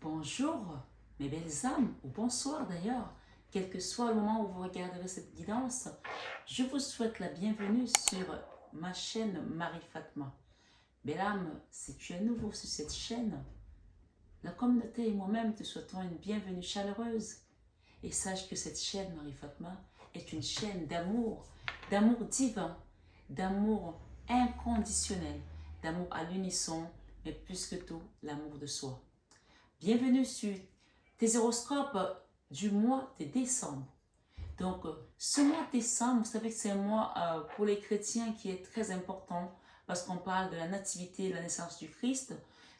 Bonjour, mes belles âmes, ou bonsoir d'ailleurs, quel que soit le moment où vous regarderez cette guidance, je vous souhaite la bienvenue sur ma chaîne Marie Fatma. Belle âme, si tu es nouveau sur cette chaîne, la communauté et moi-même te souhaitons une bienvenue chaleureuse. Et sache que cette chaîne Marie Fatma est une chaîne d'amour divin, d'amour inconditionnel, d'amour à l'unisson, mais plus que tout, l'amour de soi. Bienvenue sur tes horoscopes du mois de décembre. Donc, ce mois de décembre, vous savez que c'est un mois pour les chrétiens qui est très important parce qu'on parle de la nativité, de la naissance du Christ.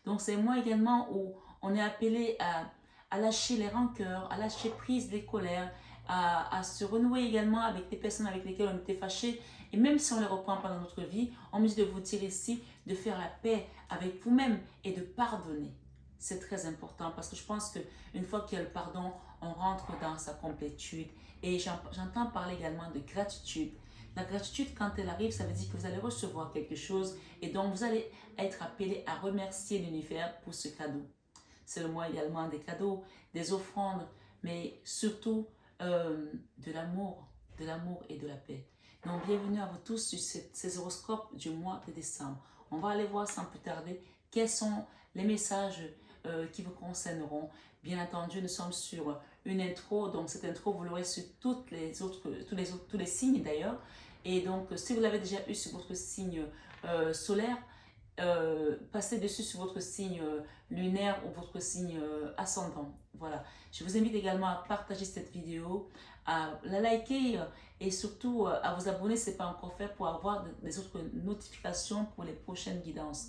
Donc, c'est un mois également où on est appelé à lâcher les rancœurs, à lâcher prise des colères, à se renouer également avec des personnes avec lesquelles on était fâchés. Et même si on les reprend pendant notre vie, on me dit de vous dire ici de faire la paix avec vous-même et de pardonner. C'est très important parce que je pense qu'une fois qu'il y a le pardon, on rentre dans sa complétude. Et j'entends parler également de gratitude. La gratitude, quand elle arrive, ça veut dire que vous allez recevoir quelque chose et donc vous allez être appelé à remercier l'univers pour ce cadeau. C'est le mois également des cadeaux, des offrandes, mais surtout de l'amour et de la paix. Donc bienvenue à vous tous sur ces horoscopes du mois de décembre. On va aller voir sans plus tarder quels sont les messages qui vous concerneront. Bien entendu, nous sommes sur une intro, donc cette intro, vous l'aurez sur tous les signes d'ailleurs. Et donc, si vous l'avez déjà eu sur votre signe solaire, passez dessus sur votre signe lunaire ou votre signe ascendant. Voilà. Je vous invite également à partager cette vidéo, à la liker et surtout à vous abonner si ce n'est pas encore fait pour avoir des autres notifications pour les prochaines guidances.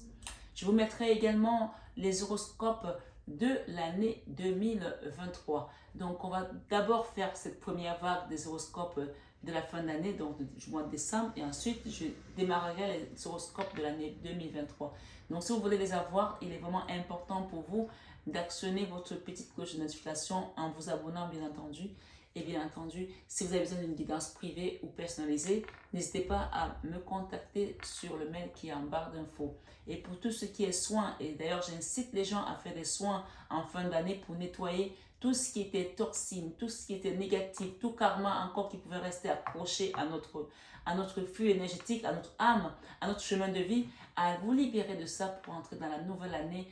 Je vous mettrai également les horoscopes de l'année 2023. Donc, on va d'abord faire cette première vague des horoscopes de la fin d'année, donc du mois de décembre, et ensuite, je démarrerai les horoscopes de l'année 2023. Donc, si vous voulez les avoir, il est vraiment important pour vous d'actionner votre petite cloche de notification en vous abonnant, bien entendu. Et bien entendu, si vous avez besoin d'une guidance privée ou personnalisée, n'hésitez pas à me contacter sur le mail qui est en barre d'infos. Et pour tout ce qui est soins, et d'ailleurs j'incite les gens à faire des soins en fin d'année pour nettoyer tout ce qui était toxine, tout ce qui était négatif, tout karma encore qui pouvait rester accroché à notre flux énergétique, à notre âme, à notre chemin de vie, à vous libérer de ça pour entrer dans la nouvelle année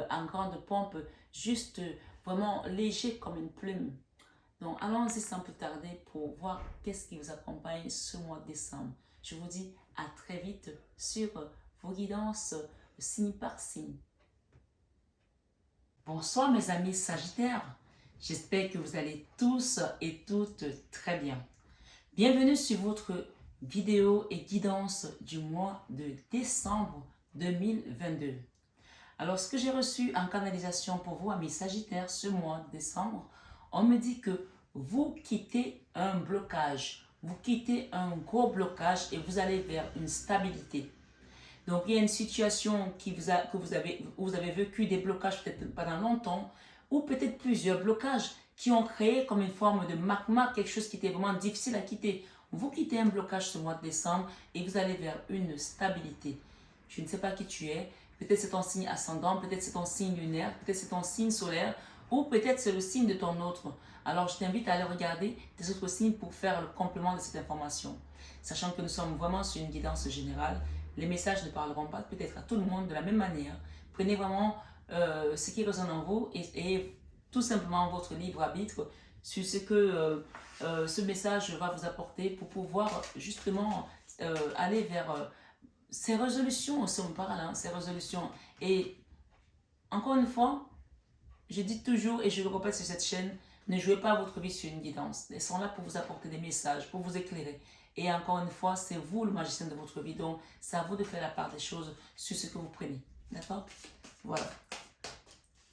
en grande pompe, juste vraiment léger comme une plume. Donc, allons-y sans plus tarder pour voir qu'est-ce qui vous accompagne ce mois de décembre. Je vous dis à très vite sur vos guidances signe par signe. Bonsoir mes amis Sagittaires. J'espère que vous allez tous et toutes très bien. Bienvenue sur votre vidéo et guidance du mois de décembre 2022. Alors, ce que j'ai reçu en canalisation pour vous, amis Sagittaires, ce mois de décembre, on me dit que vous quittez un blocage, vous quittez un gros blocage et vous allez vers une stabilité. Donc, il y a une situation où vous avez vécu des blocages peut-être pendant longtemps ou peut-être plusieurs blocages qui ont créé comme une forme de magma, quelque chose qui était vraiment difficile à quitter. Vous quittez un blocage ce mois de décembre et vous allez vers une stabilité. Je ne sais pas qui tu es. Peut-être c'est ton signe ascendant, peut-être c'est ton signe lunaire, peut-être c'est ton signe solaire, ou peut-être c'est le signe de ton autre. Alors je t'invite à aller regarder tes autres signes pour faire le complément de cette information. Sachant que nous sommes vraiment sur une guidance générale, les messages ne parleront pas peut-être à tout le monde de la même manière. Prenez vraiment ce qui résonne en vous et tout simplement votre libre arbitre sur ce que ce message va vous apporter pour pouvoir justement aller vers ces résolutions, si on parle, hein, ces résolutions. Et encore une fois, je dis toujours et je le répète sur cette chaîne, ne jouez pas votre vie sur une guidance. Elles sont là pour vous apporter des messages, pour vous éclairer. Et encore une fois, c'est vous le magicien de votre vie. Donc, c'est à vous de faire la part des choses sur ce que vous prenez. D'accord? Voilà.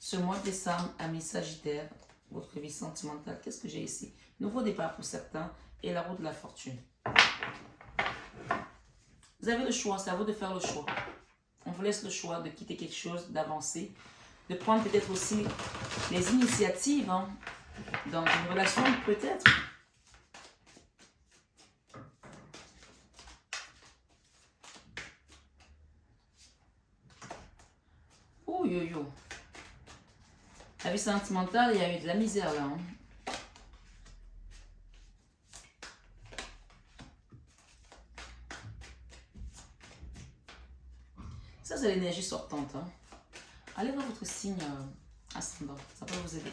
Ce mois de décembre, amis Sagittaire, votre vie sentimentale, qu'est-ce que j'ai ici? Nouveau départ pour certains et la route de la fortune. Vous avez le choix, c'est à vous de faire le choix. On vous laisse le choix de quitter quelque chose, d'avancer, de prendre peut-être aussi les initiatives hein, dans une relation, peut-être. Oh yo yo. La vie sentimentale, il y a eu de la misère là. Hein. Ça, c'est l'énergie sortante. Hein. Allez voir votre signe ascendant. Ça peut vous aider.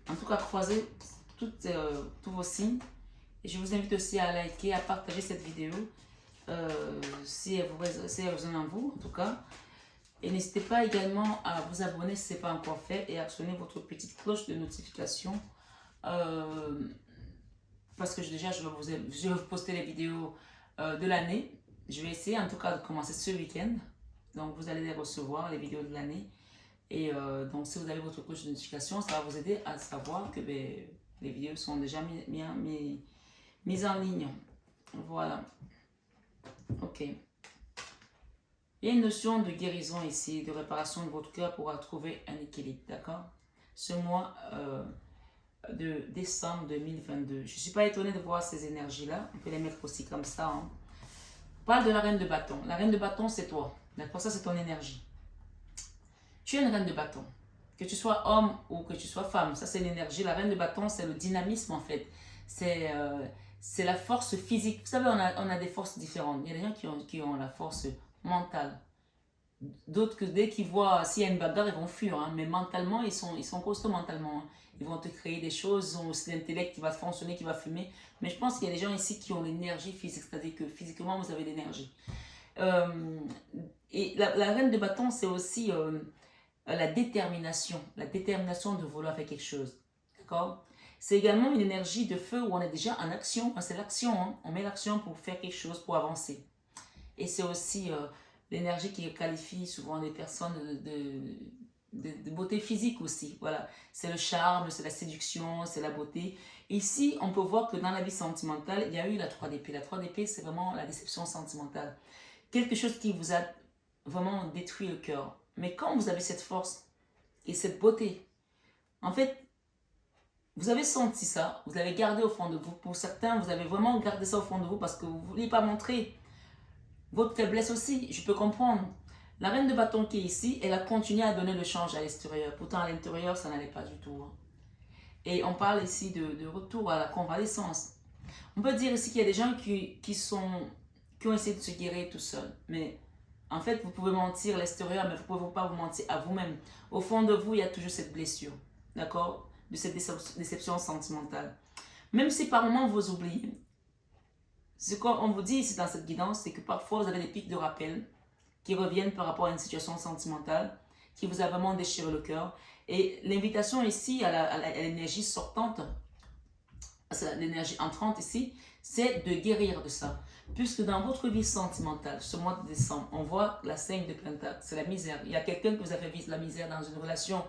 En tout cas, croisez tous vos signes. Et je vous invite aussi à liker, à partager cette vidéo. Si elle résonne en vous, en tout cas. Et n'hésitez pas également à vous abonner si ce n'est pas encore fait et à actionner votre petite cloche de notification. Parce que déjà, je vais vous poster les vidéos de l'année. Je vais essayer en tout cas de commencer ce week-end. Donc, vous allez les recevoir, les vidéos de l'année. Et donc, si vous avez votre cloche de notification, ça va vous aider à savoir que les vidéos sont déjà mises en ligne. Voilà. Ok. Il y a une notion de guérison ici, de réparation de votre cœur pour trouver un équilibre, d'accord? Ce mois de décembre 2022. Je ne suis pas étonnée de voir ces énergies-là. On peut les mettre aussi comme ça. Hein. On parle de la reine de bâton. La reine de bâton, c'est toi. D'accord? Ça, c'est ton énergie. Tu es une reine de bâton. Que tu sois homme ou que tu sois femme, ça, c'est l'énergie. La reine de bâton, c'est le dynamisme, en fait. C'est la force physique. Vous savez, on a des forces différentes. Il y a des gens qui ont la force mentale. D'autres que dès qu'ils voient s'il y a une bagarre, ils vont fuir. Hein. Mais mentalement, ils sont costauds mentalement. Hein. Ils vont te créer des choses. Ils ont aussi l'intellect qui va fonctionner, qui va fumer. Mais je pense qu'il y a des gens ici qui ont l'énergie physique. C'est-à-dire que physiquement, vous avez l'énergie. Et la reine de bâton, c'est aussi la détermination. La détermination de vouloir faire quelque chose. D'accord? C'est également une énergie de feu où on est déjà en action. C'est l'action. Hein. On met l'action pour faire quelque chose, pour avancer. Et c'est aussi l'énergie qui qualifie souvent des personnes de beauté physique aussi. Voilà. C'est le charme, c'est la séduction, c'est la beauté. Ici, on peut voir que dans la vie sentimentale, il y a eu la 3 d'épée. La 3 d'épée, c'est vraiment la déception sentimentale. Quelque chose qui vous a vraiment détruit le cœur. Mais quand vous avez cette force et cette beauté, en fait, vous avez senti ça, vous l'avez gardé au fond de vous. Pour certains, vous avez vraiment gardé ça au fond de vous parce que vous ne vouliez pas montrer votre faiblesse aussi, je peux comprendre. La reine de bâton qui est ici, elle a continué à donner le change à l'extérieur. Pourtant, à l'intérieur, ça n'allait pas du tout. Hein. Et on parle ici de retour à la convalescence. On peut dire ici qu'il y a des gens qui ont essayé de se guérir tout seuls. Mais en fait, vous pouvez mentir à l'extérieur, mais vous ne pouvez pas vous mentir à vous-même. Au fond de vous, il y a toujours cette blessure. D'accord? De cette déception sentimentale. Même si par moments vous oubliez. Ce qu'on vous dit ici dans cette guidance, c'est que parfois vous avez des pics de rappel qui reviennent par rapport à une situation sentimentale qui vous a vraiment déchiré le cœur. Et l'invitation ici à l'énergie sortante, l'énergie entrante ici, c'est de guérir de ça. Puisque dans votre vie sentimentale, ce mois de décembre, on voit la 5 de Pentacles, c'est la misère. Il y a quelqu'un que vous avez vécu la misère dans une relation,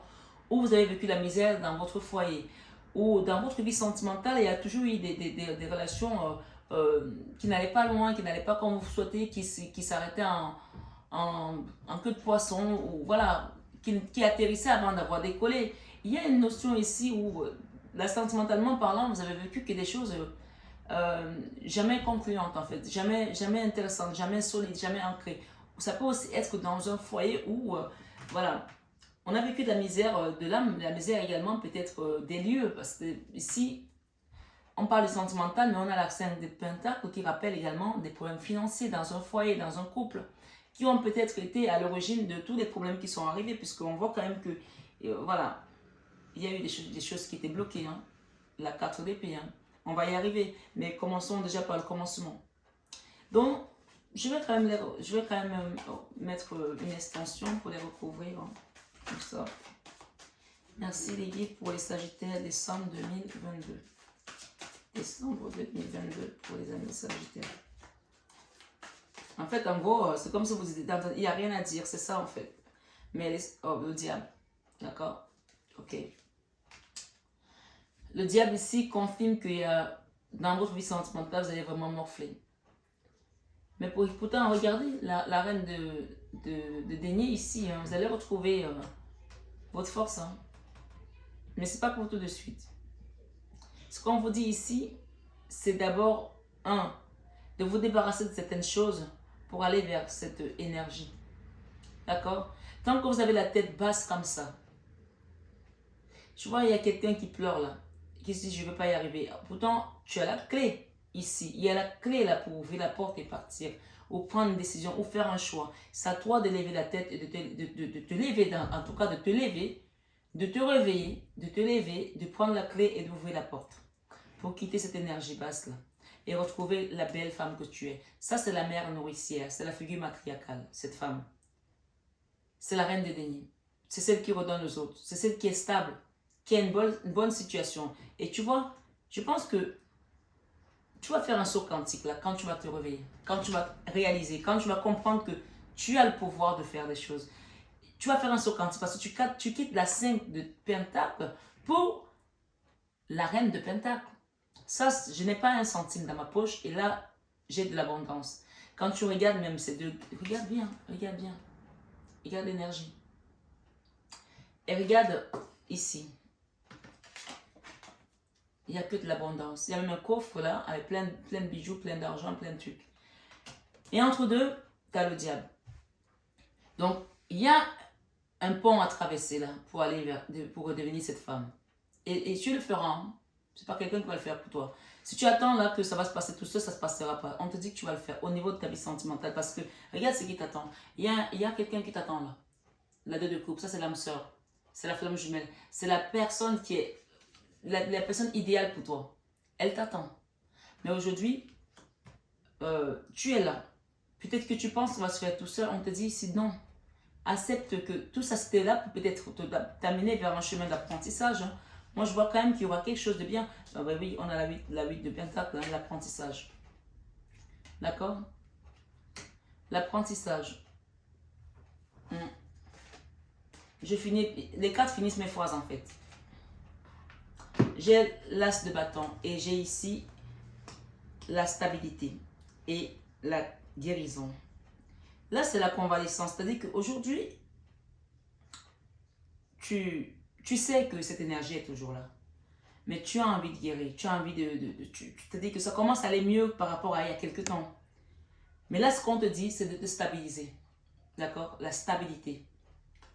ou vous avez vécu la misère dans votre foyer, ou dans votre vie sentimentale, il y a toujours eu des relations qui n'allaient pas loin, qui n'allaient pas comme vous souhaitez, qui s'arrêtaient en queue de poisson, ou voilà, qui atterrissaient avant d'avoir décollé. Il y a une notion ici où, là, sentimentalement parlant, vous avez vécu que des choses jamais concluantes en fait, jamais intéressantes, jamais solides, jamais ancrées. Ça peut aussi être dans un foyer où, voilà, on a vécu de la misère de l'âme, la misère également peut-être des lieux, parce que ici, on parle de sentimental, mais on a la 5 de Pentacles qui rappelle également des problèmes financiers dans un foyer, dans un couple, qui ont peut-être été à l'origine de tous les problèmes qui sont arrivés, puisqu'on voit quand même que, voilà, il y a eu des choses qui étaient bloquées, hein. La 4 d'épée, hein. On va y arriver, mais commençons déjà par le commencement. Donc, je vais quand même mettre une extension pour les recouvrir, hein, comme ça. Merci les guides pour les Sagittaires, décembre 2022. Décembre 2022 pour les amis Sagittaires. En fait, en gros, c'est comme si vous étiez il n'y a rien à dire, c'est ça en fait. Mais le diable, d'accord? Ok. Le diable ici confirme que dans votre vie sentimentale, vous allez vraiment morfler. Mais pourtant, regardez la reine de denier ici, hein, vous allez retrouver votre force. Hein. Mais ce n'est pas pour tout de suite. Ce qu'on vous dit ici, c'est d'abord, de vous débarrasser de certaines choses pour aller vers cette énergie. D'accord? Tant que vous avez la tête basse comme ça, Tu vois, il y a quelqu'un qui pleure là, qui se dit, je ne veux pas y arriver. Pourtant, tu as la clé ici. Il y a la clé là pour ouvrir la porte et partir, ou prendre une décision, ou faire un choix. C'est à toi de lever la tête et de te lever, en tout cas de te lever, de te réveiller, de te lever, de prendre la clé et d'ouvrir la porte pour quitter cette énergie basse là et retrouver la belle femme que tu es. Ça, c'est la mère nourricière, c'est la figure matriarcale, cette femme. C'est la reine des deniers. C'est celle qui redonne aux autres. C'est celle qui est stable, qui a une bonne situation. Et tu vois, je pense que tu vas faire un saut quantique là, quand tu vas te réveiller, quand tu vas réaliser, quand tu vas comprendre que tu as le pouvoir de faire des choses. Tu vas faire un saut quantique parce que tu quittes la 5 de Pentacle pour la reine de Pentacle. Ça, je n'ai pas un centime dans ma poche et là, j'ai de l'abondance. Quand tu regardes même ces deux, regarde bien, regarde bien. Regarde l'énergie. Et regarde ici. Il n'y a que de l'abondance. Il y a même un coffre là, avec plein de bijoux, plein d'argent, plein de trucs. Et entre deux, tu as le diable. Donc, il y a un pont à traverser là, pour aller pour redevenir cette femme. Et tu le feras. Hein? C'est pas quelqu'un qui va le faire pour toi. Si tu attends là que ça va se passer tout seul, ça ne se passera pas. On te dit que tu vas le faire au niveau de ta vie sentimentale. Parce que, regarde ce qui t'attend. Il y a quelqu'un qui t'attend là. La deux de coupe, ça c'est l'âme sœur. C'est la flamme jumelle. C'est la personne qui est la personne idéale pour toi. Elle t'attend. Mais aujourd'hui, tu es là. Peut-être que tu penses que ça va se faire tout seul. On te dit ici non. Accepte que tout ça c'était là pour peut-être t'amener vers un chemin d'apprentissage. Hein. Moi je vois quand même qu'il y aura quelque chose de bien. Ah ben oui, on a la 8 de Pentacle, hein, l'apprentissage. D'accord? L'apprentissage. Je finis, les cartes finissent mes phrases en fait. J'ai l'as de bâton et j'ai ici la stabilité et la guérison. Là, c'est la convalescence. C'est-à-dire qu'aujourd'hui, tu sais que cette énergie est toujours là. Mais tu as envie de guérir. Tu as envie c'est-à-dire que ça commence à aller mieux par rapport à il y a quelques temps. Mais là, ce qu'on te dit, c'est de te stabiliser. D'accord? La stabilité.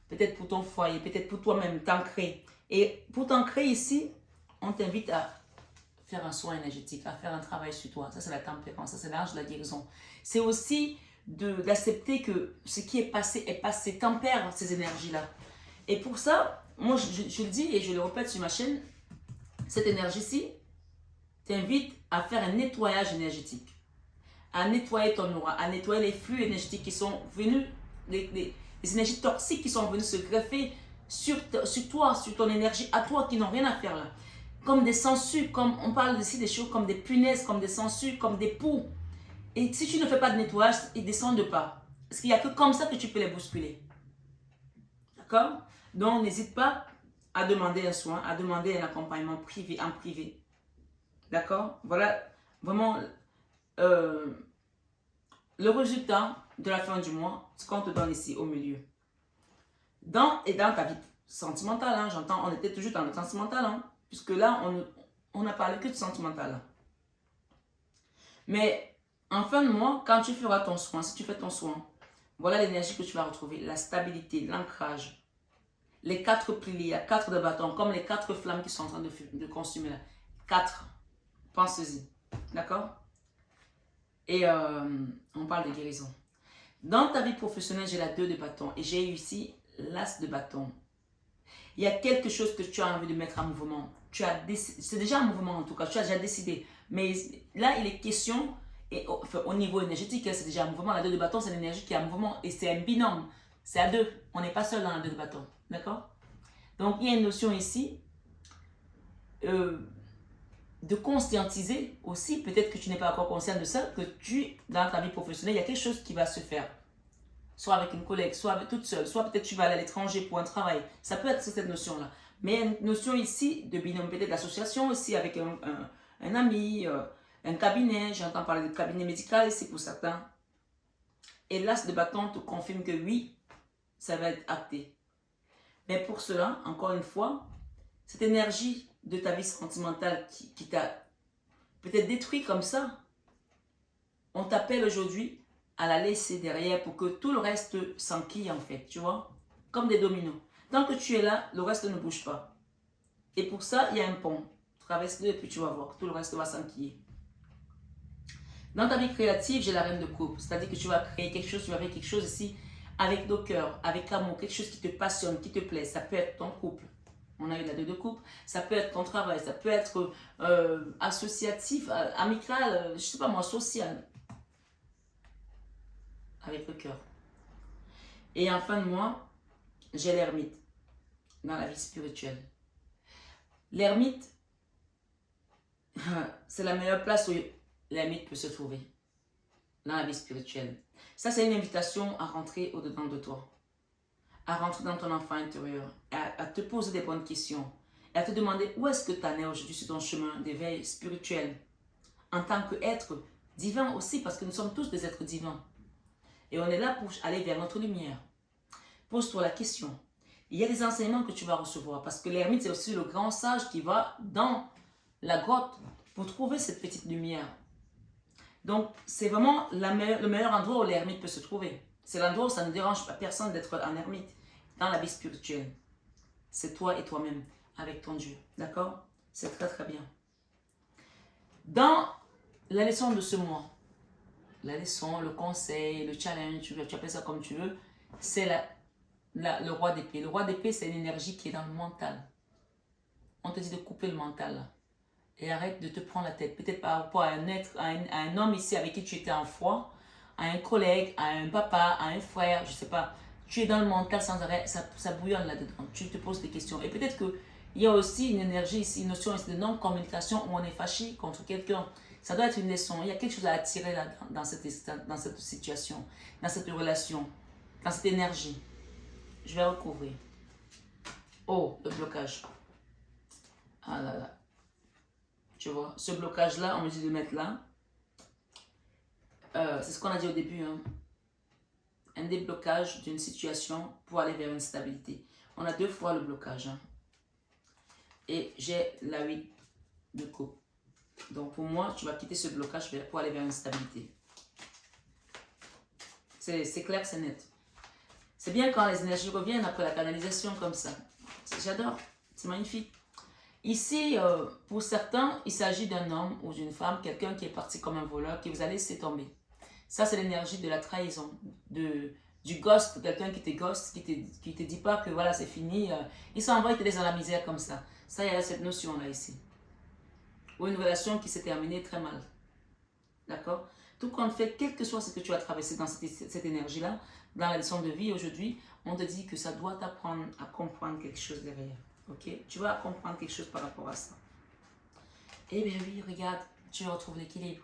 Peut-être pour ton foyer, peut-être pour toi-même, t'ancrer. Et pour t'ancrer ici, on t'invite à faire un soin énergétique, à faire un travail sur toi. Ça, c'est la tempérance, ça, c'est l'âge de la guérison. C'est aussi d'accepter que ce qui est passé, tempère ces énergies-là. Et pour ça, moi, je le dis et je le répète sur ma chaîne, cette énergie-ci t'invite à faire un nettoyage énergétique, à nettoyer ton aura, à nettoyer les flux énergétiques qui sont venus, les énergies toxiques qui sont venues se greffer sur toi, sur ton énergie, à toi, qui n'ont rien à faire là. Comme des sangsues, comme on parle ici des choses comme des punaises, comme des sangsues, comme des poux. Et si tu ne fais pas de nettoyage, ils ne descendent pas. Parce qu'il n'y a que comme ça que tu peux les bousculer. D'accord? Donc, n'hésite pas à demander un soin, à demander un accompagnement privé, en privé. D'accord? Voilà vraiment le résultat de la fin du mois, ce qu'on te donne ici au milieu. Dans ta vie sentimentale, hein, j'entends, on était toujours dans le sentimental, hein, puisque là, on n'a parlé que de sentimental. Hein. Mais en fin de mois, quand tu feras ton soin, si tu fais ton soin, voilà l'énergie que tu vas retrouver, la stabilité, l'ancrage, les 4 piliers, les 4 de bâton, comme les 4 flammes qui sont en train de consumer là. 4, pensez-y, d'accord? Et on parle de guérison. Dans ta vie professionnelle, j'ai la 2 de bâton et j'ai ici l'as de bâton. Il y a quelque chose que tu as envie de mettre en mouvement. C'est déjà un mouvement en tout cas, tu as déjà décidé. Mais là, il est question, et au niveau énergétique, c'est déjà un mouvement. La 2 de bâton, c'est l'énergie qui est en mouvement et c'est un binôme. C'est à 2. On n'est pas seul dans la 2 de bâton. D'accord? Donc, il y a une notion ici de conscientiser aussi. Peut-être que tu n'es pas encore conscient de ça, que dans ta vie professionnelle, il y a quelque chose qui va se faire. Soit avec une collègue, soit avec toute seule, soit peut-être tu vas aller à l'étranger pour un travail. Ça peut être cette notion-là. Mais il y a une notion ici de binôme, peut-être d'association aussi avec un ami, un cabinet. J'entends parler de cabinet médical ici pour certains. Et l'as de bâton te confirme que oui, ça va être acté. Mais pour cela, encore une fois, cette énergie de ta vie sentimentale qui t'a peut-être détruit comme ça, on t'appelle aujourd'hui à la laisser derrière pour que tout le reste s'enquille en fait, tu vois, comme des dominos. Tant que tu es là, le reste ne bouge pas. Et pour ça, il y a un pont. Traverse-le et puis tu vas voir que tout le reste va s'enquiller. Dans ta vie créative, j'ai la reine de coupe. C'est-à-dire que tu vas créer quelque chose, tu vas faire quelque chose ici avec le cœur, avec l'amour, quelque chose qui te passionne, qui te plaît. Ça peut être ton couple. On a eu la deux de coupe. Ça peut être ton travail, ça peut être associatif, amical, je ne sais pas moi, social. Avec le cœur. Et en fin de mois, j'ai l'ermite dans la vie spirituelle. L'ermite, c'est la meilleure place où l'ermite peut se trouver dans la vie spirituelle. Ça, c'est une invitation à rentrer au-dedans de toi, à rentrer dans ton enfant intérieur, à te poser des bonnes questions, et à te demander où est-ce que tu en es aujourd'hui sur ton chemin d'éveil spirituel, en tant qu'être divin aussi, parce que nous sommes tous des êtres divins. Et on est là pour aller vers notre lumière. Pose-toi la question. Il y a des enseignements que tu vas recevoir, parce que l'ermite, c'est aussi le grand sage qui va dans la grotte pour trouver cette petite lumière. Donc, c'est vraiment le meilleur endroit où l'ermite peut se trouver. C'est l'endroit où ça ne dérange pas personne d'être en ermite, dans la vie spirituelle. C'est toi et toi-même, avec ton Dieu. D'accord? C'est très très bien. Dans la leçon de ce mois, la leçon, le conseil, le challenge, tu appelles ça comme tu veux, c'est le roi d'épée. Le roi d'épée, c'est une énergie qui est dans le mental. On te dit de couper le mental là. Et arrête de te prendre la tête. Peut-être par rapport à un être, à un homme ici avec qui tu étais en foi, à un collègue, à un papa, à un frère, je ne sais pas. Tu es dans le mental sans arrêt, ça bouillonne là-dedans. Tu te poses des questions. Et peut-être qu'il y a aussi une énergie ici, une notion ici de non-communication où on est fâché contre quelqu'un. Ça doit être une leçon. Il y a quelque chose à attirer là dans cette situation, dans cette relation, dans cette énergie. Je vais recouvrir. Oh, le blocage. Ah là là. Tu vois, ce blocage-là, on me dit de mettre là. C'est ce qu'on a dit au début. Hein. Un déblocage d'une situation pour aller vers une stabilité. On a 2 fois le blocage. Hein. Et j'ai la 8 de coupe. Donc pour moi, tu vas quitter ce blocage pour aller vers une stabilité. C'est clair, c'est net. C'est bien quand les énergies reviennent après la canalisation comme ça. J'adore. C'est magnifique. Ici, pour certains, il s'agit d'un homme ou d'une femme, quelqu'un qui est parti comme un voleur, qui vous a laissé tomber. Ça, c'est l'énergie de la trahison, du ghost, quelqu'un qui te ghost, qui te dit pas que voilà, c'est fini. Il s'en va, il te laisse dans la misère comme ça. Ça, il y a cette notion-là ici. Ou une relation qui s'est terminée très mal. D'accord? Tout compte fait, quel que soit ce que tu as traversé dans cette énergie-là, dans la leçon de vie aujourd'hui, on te dit que ça doit t'apprendre à comprendre quelque chose derrière. Ok, tu vas comprendre quelque chose par rapport à ça. Eh bien oui, regarde, tu retrouves l'équilibre.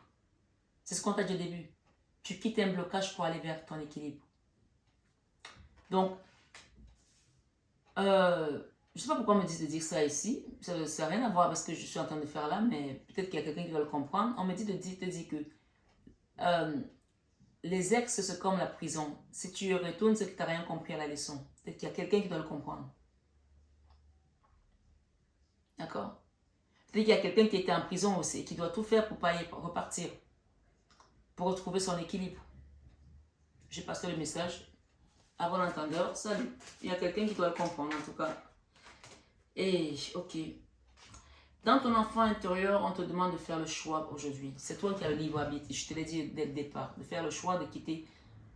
C'est ce qu'on t'a dit au début. Tu quittes un blocage pour aller vers ton équilibre. Donc, je ne sais pas pourquoi on me dit de dire ça ici. Ça n'a rien à voir avec ce que je suis en train de faire là, mais peut-être qu'il y a quelqu'un qui va le comprendre. On me dit de te dire que les ex, c'est comme la prison. Si tu y retournes, c'est que tu n'as rien compris à la leçon. Peut-être qu'il y a quelqu'un qui doit le comprendre. D'accord? Peut-être qu'il y a quelqu'un qui était en prison aussi et qui doit tout faire pour ne pas y repartir. Pour retrouver son équilibre. J'ai passé le message à bon entendeur. Salut. Il y a quelqu'un qui doit le comprendre en tout cas. Et ok. Dans ton enfant intérieur, on te demande de faire le choix aujourd'hui. C'est toi qui as le libre arbitre. Je te l'ai dit dès le départ. De faire le choix de quitter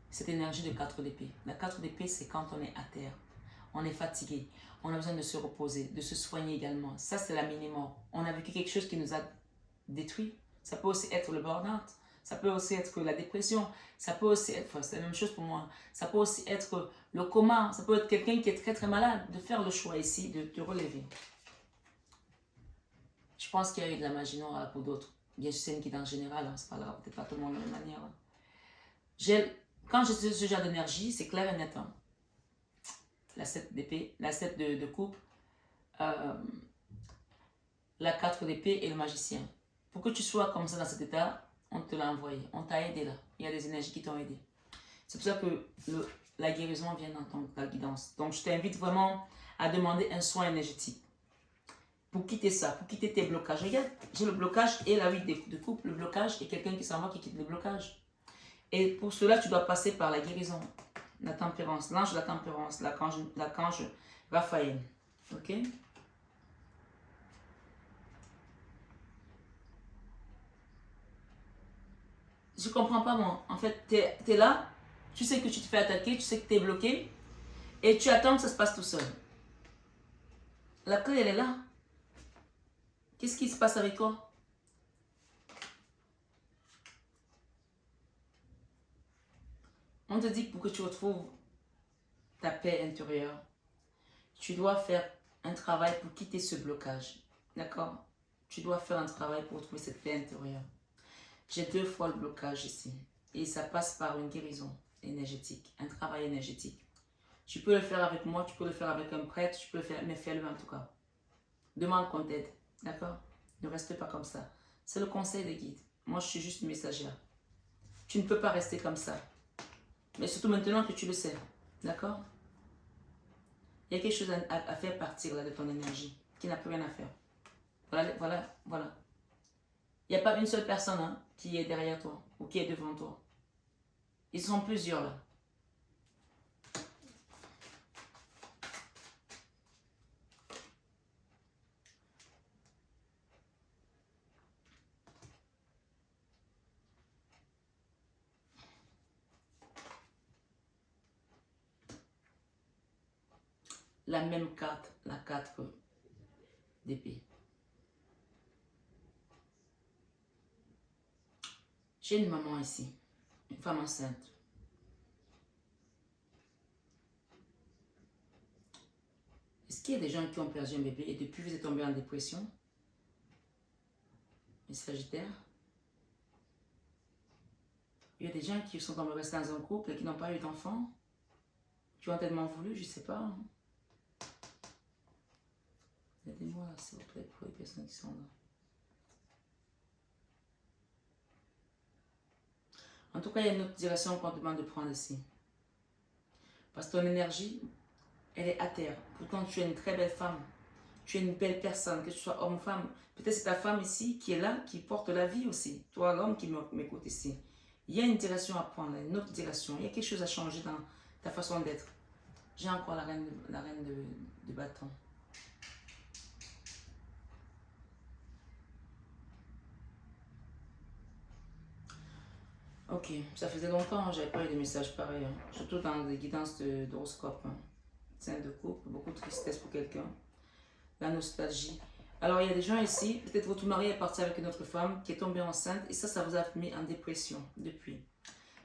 cette énergie de 4 d'épée. La 4 d'épée, c'est quand on est à terre. On est fatigué. On a besoin de se reposer, de se soigner également. Ça, c'est la mini-mort. On a vécu quelque chose qui nous a détruit. Ça peut aussi être le burn-out. Ça peut aussi être la dépression. Ça peut aussi être, enfin, c'est la même chose pour moi. Ça peut aussi être le coma. Ça peut être quelqu'un qui est très très malade. De faire le choix ici, de te relever. Je pense qu'il y a eu de la magie noire pour d'autres. Bien sûr, c'est une guide en général. Hein, c'est pas grave, peut-être pas tout le monde de la même manière. Hein. Quand j'ai ce genre d'énergie, c'est clair et net. Hein. La 7 d'épée, la 7 de coupe, la 4 d'épée et le magicien. Pour que tu sois comme ça dans cet état, on te l'a envoyé. On t'a aidé là. Il y a des énergies qui t'ont aidé. C'est pour ça que la guérison vient dans ta guidance. Donc, je t'invite vraiment à demander un soin énergétique. Pour quitter ça, pour quitter tes blocages. Regarde, j'ai le blocage et la 8 de coupe, le blocage et quelqu'un qui s'en va qui quitte le blocage. Et pour cela, tu dois passer par la guérison, la tempérance, l'ange de la tempérance, l'archange Raphaël. Ok? Je comprends pas moi. En fait, tu es là, tu sais que tu te fais attaquer, tu sais que tu es bloqué et tu attends que ça se passe tout seul. La clé, elle est là. Qu'est-ce qui se passe avec toi? On te dit que pour que tu retrouves ta paix intérieure, tu dois faire un travail pour quitter ce blocage. D'accord? Tu dois faire un travail pour retrouver cette paix intérieure. J'ai 2 fois le blocage ici. Et ça passe par une guérison énergétique, un travail énergétique. Tu peux le faire avec moi, tu peux le faire avec un prêtre, tu peux le faire, mais fais-le en tout cas. Demande qu'on t'aide. D'accord? Ne reste pas comme ça. C'est le conseil des guides. Moi, je suis juste une messagère. Tu ne peux pas rester comme ça. Mais surtout maintenant que tu le sais. D'accord? Il y a quelque chose à faire partir là de ton énergie qui n'a plus rien à faire. Voilà, voilà, voilà. Il n'y a pas une seule personne hein, qui est derrière toi ou qui est devant toi. Ils sont plusieurs là. La même carte, la 4 d'épée. J'ai une maman ici, une femme enceinte. Est-ce qu'il y a des gens qui ont perdu un bébé et depuis vous êtes tombé en dépression? Les Sagittaires. Il y a des gens qui sont tombés restés dans un couple et qui n'ont pas eu d'enfants, qui ont tellement voulu, je ne sais pas. Aidez-moi s'il vous plaît pour les personnes qui sont là. En tout cas, il y a une autre direction qu'on demande de prendre ici. Parce que ton énergie, elle est à terre. Pourtant, tu es une très belle femme. Tu es une belle personne, que tu sois homme ou femme. Peut-être c'est ta femme ici qui est là, qui porte la vie aussi. Toi, l'homme qui m'écoute ici. Il y a une direction à prendre, une autre direction. Il y a quelque chose à changer dans ta façon d'être. J'ai encore la reine de bâton. Ok, ça faisait longtemps que j'avais pas eu des messages pareils. Hein. Surtout dans les guidances d'horoscope. Hein. Scène de couple, beaucoup de tristesse pour quelqu'un. La nostalgie. Alors, il y a des gens ici, peut-être votre mari est parti avec une autre femme qui est tombée enceinte et ça vous a mis en dépression depuis.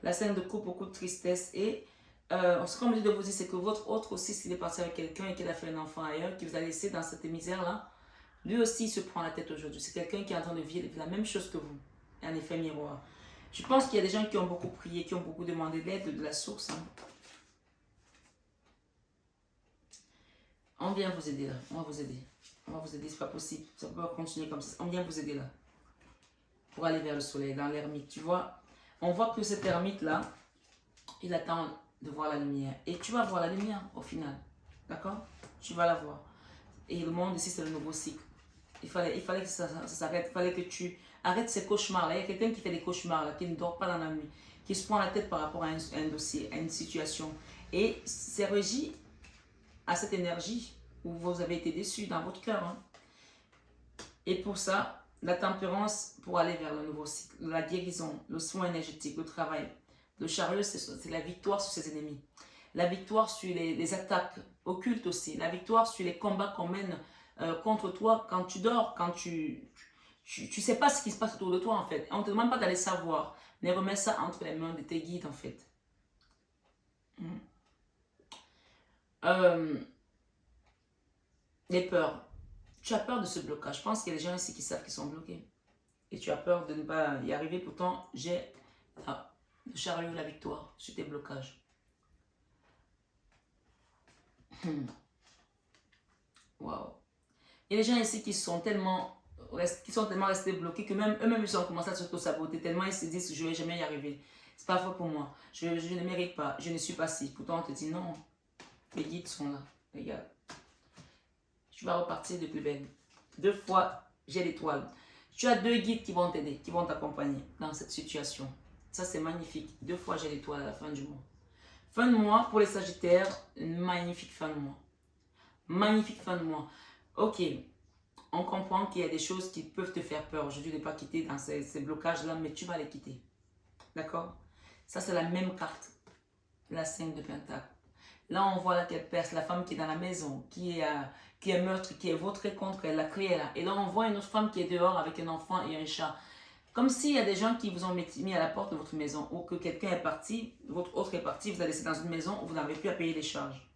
La scène de couple, beaucoup de tristesse et ce qu'on me dit de vous dire, c'est que votre autre aussi, s'il est parti avec quelqu'un et qu'il a fait un enfant ailleurs, qui vous a laissé dans cette misère-là, lui aussi se prend la tête aujourd'hui. C'est quelqu'un qui est en train de vivre la même chose que vous. Un effet miroir. Je pense qu'il y a des gens qui ont beaucoup prié, qui ont beaucoup demandé l'aide de la source. Hein. On vient vous aider là. On va vous aider. On va vous aider, c'est pas possible. Ça peut pas continuer comme ça. On vient vous aider là. Pour aller vers le soleil, dans l'ermite. Tu vois, on voit que cet ermite là, il attend de voir la lumière. Et tu vas voir la lumière au final. D'accord? Tu vas la voir. Et le monde ici, c'est le nouveau cycle. Il fallait que ça s'arrête. Il fallait que tu arrêtes ces cauchemars là. Il y a quelqu'un qui fait des cauchemars là, qui ne dort pas dans la nuit, qui se prend la tête par rapport à un dossier, à une situation. Et c'est régi à cette énergie où vous avez été déçu dans votre cœur. Hein. Et pour ça, la tempérance pour aller vers le nouveau cycle, la guérison, le soin énergétique, le travail. Le chariot, c'est la victoire sur ses ennemis. La victoire sur les attaques occultes aussi. La victoire sur les combats qu'on mène contre toi quand tu dors, quand tu sais pas ce qui se passe autour de toi en fait. On ne te demande pas d'aller savoir, mais remets ça entre les mains de tes guides en fait. Les peurs. Tu as peur de ce blocage. Je pense qu'il y a des gens ici qui savent qu'ils sont bloqués. Et tu as peur de ne pas y arriver. Pourtant, j'ai le chariot, la victoire sur tes blocages. Waouh. Il y a des gens ici qui sont tellement restés bloqués que même eux-mêmes ils ont commencé à s'auto-saboter tellement ils se disent je ne vais jamais y arriver. C'est pas faux pour moi. Je ne mérite pas. Je ne suis pas si. Pourtant, on te dit non. Les guides sont là. Regarde. Tu vas repartir de plus belle. 2 fois, j'ai l'étoile. Tu as 2 guides qui vont t'aider, qui vont t'accompagner dans cette situation. Ça, c'est magnifique. 2 fois, j'ai l'étoile à la fin du mois. Fin de mois, pour les Sagittaires, une magnifique fin de mois. Magnifique fin de mois. Ok, on comprend qu'il y a des choses qui peuvent te faire peur aujourd'hui de ne pas quitter dans ces blocages-là, mais tu vas les quitter. D'accord? Ça, c'est la même carte. La 5 de Pentacle. Là, on voit laquelle perce, la femme qui est dans la maison, qui est meurtre, qui est vautrée contre elle, la clé est là. Et là, on voit une autre femme qui est dehors avec un enfant et un chat. Comme s'il y a des gens qui vous ont mis à la porte de votre maison ou que quelqu'un est parti, votre autre est parti, vous allez laissé dans une maison où vous n'avez plus à payer les charges.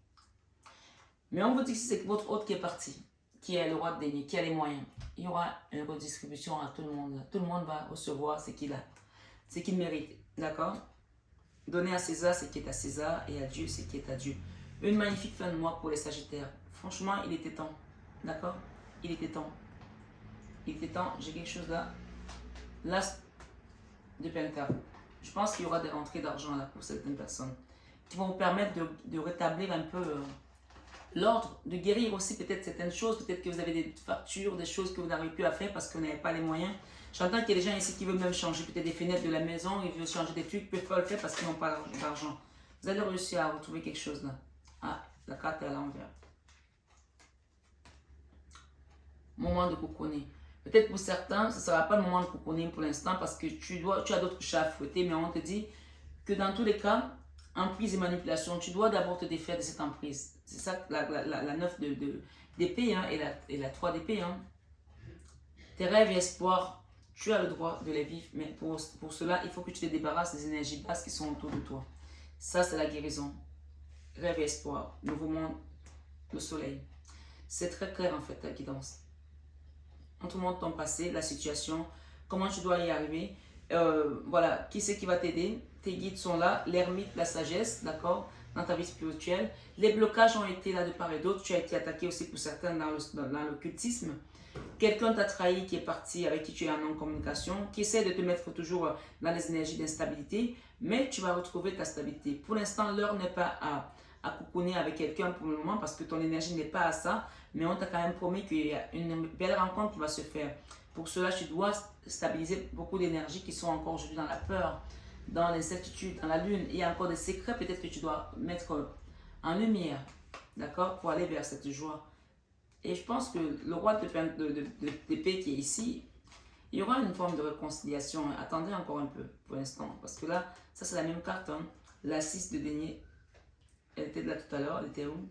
Mais on vous dit que c'est votre autre qui est parti, qui est le roi de denier, qui a les moyens. Il y aura une redistribution à tout le monde. Tout le monde va recevoir ce qu'il a, ce qu'il mérite. D'accord? Donner à César ce qui est à César et à Dieu ce qui est à Dieu. Une magnifique fin de mois pour les Sagittaires. Franchement, il était temps. D'accord? Il était temps. Il était temps. J'ai quelque chose là. L'as de Pentacle. Je pense qu'il y aura des rentrées d'argent là pour certaines personnes qui vont vous permettre de rétablir un peu l'ordre, de guérir aussi peut-être certaines choses. Peut-être que vous avez des factures, des choses que vous n'arrivez plus à faire parce que vous n'avez pas les moyens. J'entends qu'il y a des gens ici qui veulent même changer peut-être des fenêtres de la maison, ils veulent changer des trucs, ils ne peuvent pas le faire parce qu'ils n'ont pas d'argent. Vous allez réussir à retrouver quelque chose là. Ah, la carte est à l'envers. Moment de cocooning. Peut-être pour certains, ce ne sera pas le moment de cocooning pour l'instant parce que tu as d'autres chats à fouetter, mais on te dit que dans tous les cas, emprise et manipulation, tu dois d'abord te défaire de cette emprise. C'est ça la 9 d'épée hein, et la 3 d'épée. Hein. Tes rêves et espoirs, tu as le droit de les vivre, mais pour cela, il faut que tu te débarrasses des énergies basses qui sont autour de toi. Ça, c'est la guérison. Rêve et espoir, nouveau monde, le soleil. C'est très clair en fait, ta guidance. On te montre ton passé, la situation, comment tu dois y arriver. Voilà, qui c'est qui va t'aider? Tes guides sont là, l'ermite, la sagesse, d'accord? Dans ta vie spirituelle. Les blocages ont été là de part et d'autre. Tu as été attaqué aussi pour certains dans l'occultisme. Quelqu'un t'a trahi qui est parti, avec qui tu es en non-communication, qui essaie de te mettre toujours dans les énergies d'instabilité, mais tu vas retrouver ta stabilité. Pour l'instant, l'heure n'est pas à cocooner avec quelqu'un pour le moment parce que ton énergie n'est pas à ça, mais on t'a quand même promis qu'il y a une belle rencontre qui va se faire. Pour cela, tu dois stabiliser beaucoup d'énergies qui sont encore aujourd'hui dans la peur, dans l'incertitude, dans la lune. Il y a encore des secrets peut-être que tu dois mettre en lumière, d'accord, pour aller vers cette joie. Et je pense que le roi d'épée qui est ici, il y aura une forme de réconciliation. Attendez encore un peu pour l'instant. Parce que là, ça c'est la même carte. Hein. La 6 de denier. Elle était là tout à l'heure. Elle était où?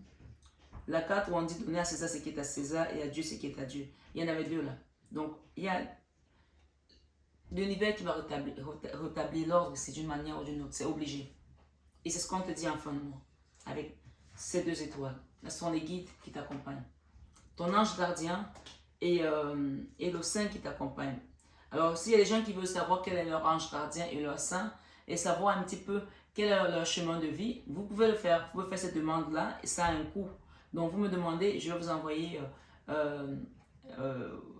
La carte où on dit donner à César ce qui est à César et à Dieu ce qui est à Dieu. Il y en avait deux là. Donc, il y a l'univers qui va rétablir l'ordre, c'est d'une manière ou d'une autre. C'est obligé. Et c'est ce qu'on te dit en fin de mois. Avec ces deux étoiles. Ce sont les guides qui t'accompagnent. Ton ange gardien et le saint qui t'accompagne. Alors, s'il y a des gens qui veulent savoir quel est leur ange gardien et leur saint, et savoir un petit peu quel est leur chemin de vie, vous pouvez le faire. Vous pouvez faire cette demande-là, et ça a un coût. Donc, vous me demandez, je vais vous envoyer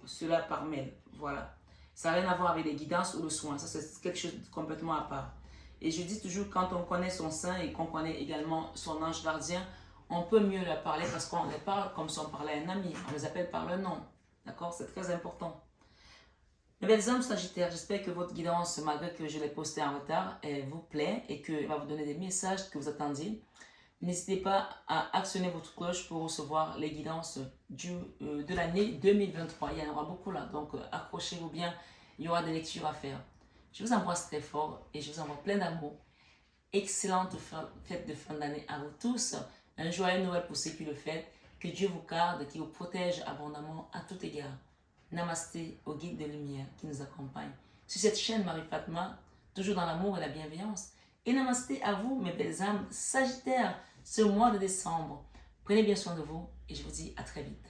cela par mail. Voilà. Ça n'a rien à voir avec les guidances ou le soin. Ça, c'est quelque chose de complètement à part. Et je dis toujours, quand on connaît son saint et qu'on connaît également son ange gardien, on peut mieux leur parler parce qu'on les parle comme si on parlait à un ami. On les appelle par leur nom. D'accord? C'est très important. Mes belles âmes Sagittaires, j'espère que votre guidance, malgré que je l'ai postée en retard, elle vous plaît et qu'elle va vous donner des messages que vous attendiez. N'hésitez pas à actionner votre cloche pour recevoir les guidances de l'année 2023. Il y en aura beaucoup là, donc accrochez-vous bien. Il y aura des lectures à faire. Je vous embrasse très fort et je vous envoie plein d'amour. Excellente fête de fin d'année à vous tous. Un joyeux Noël pour ceux qui le fêtent. Que Dieu vous garde, qui vous protège abondamment à tout égard. Namasté au guide de lumière qui nous accompagne. Sur cette chaîne Marie-Fatma, toujours dans l'amour et la bienveillance. Et namasté à vous, mes belles âmes Sagittaires, ce mois de décembre. Prenez bien soin de vous et je vous dis à très vite.